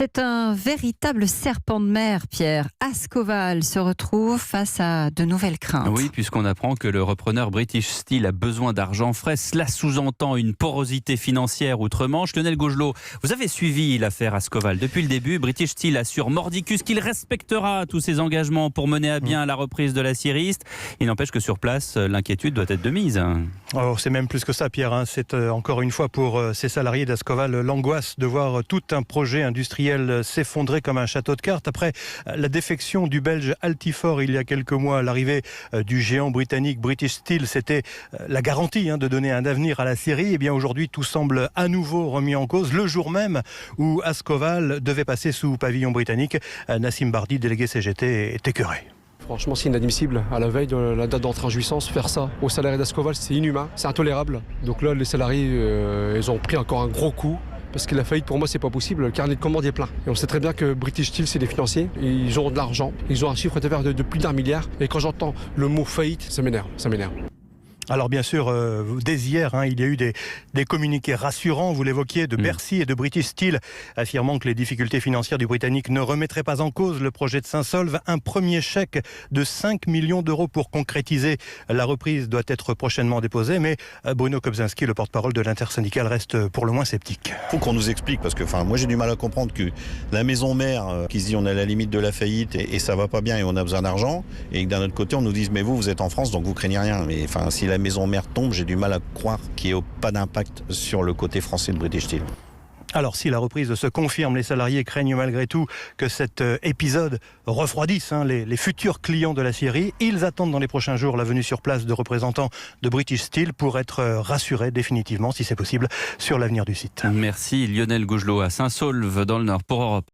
C'est un véritable serpent de mer, Pierre. Ascoval se retrouve face à de nouvelles craintes. Oui, puisqu'on apprend que le repreneur British Steel a besoin d'argent frais. Cela sous-entend une porosité financière outre-Manche. Lionel Gaugelot, vous avez suivi l'affaire Ascoval. Depuis le début, British Steel assure mordicus qu'il respectera tous ses engagements pour mener à bien la reprise de l'aciériste. Il n'empêche que sur place, l'inquiétude doit être de mise. Oh, c'est même plus que ça, Pierre. C'est encore une fois pour ces salariés d'Ascoval l'angoisse de voir tout un projet industriel s'effondrer comme un château de cartes. Après la défection du Belge Altifort il y a quelques mois, l'arrivée du géant britannique British Steel, c'était la garantie de donner un avenir à la série. Et bien aujourd'hui, tout semble à nouveau remis en cause. Le jour même où Ascoval devait passer sous pavillon britannique, Nassim Bardi, délégué CGT, est écœuré. Franchement, c'est inadmissible. À la veille de la date d'entrée en jouissance, faire ça aux salariés d'Ascoval, c'est inhumain, c'est intolérable. Donc là, les salariés, ils ont pris encore un gros coup. Parce que la faillite, pour moi, c'est pas possible. Le carnet de commande est plein. Et on sait très bien que British Steel, c'est des financiers. Ils ont de l'argent. Ils ont un chiffre d'affaires de plus d'1 milliard. Et quand j'entends le mot faillite, ça m'énerve. Alors bien sûr, dès hier, il y a eu des communiqués rassurants, vous l'évoquiez, de Bercy et de British Steel, affirmant que les difficultés financières du Britannique ne remettraient pas en cause le projet de Saint-Solve. Un premier chèque de 5 millions d'euros pour concrétiser la reprise doit être prochainement déposé, mais Bruno Kobzynski, le porte-parole de l'intersyndicale, reste pour le moins sceptique. Il faut qu'on nous explique, parce que moi j'ai du mal à comprendre que la maison mère qui se dit on est à la limite de la faillite et ça va pas bien et on a besoin d'argent, et que d'un autre côté on nous dise mais vous êtes en France donc vous craignez rien. Mais si la maison mère tombe, j'ai du mal à croire qu'il n'y ait pas d'impact sur le côté français de British Steel. Alors si la reprise se confirme, les salariés craignent malgré tout que cet épisode refroidisse les futurs clients de la série. Ils attendent dans les prochains jours la venue sur place de représentants de British Steel pour être rassurés définitivement, si c'est possible, sur l'avenir du site. Merci Lionel Gaugelot à Saint-Saulve dans le Nord pour Europe.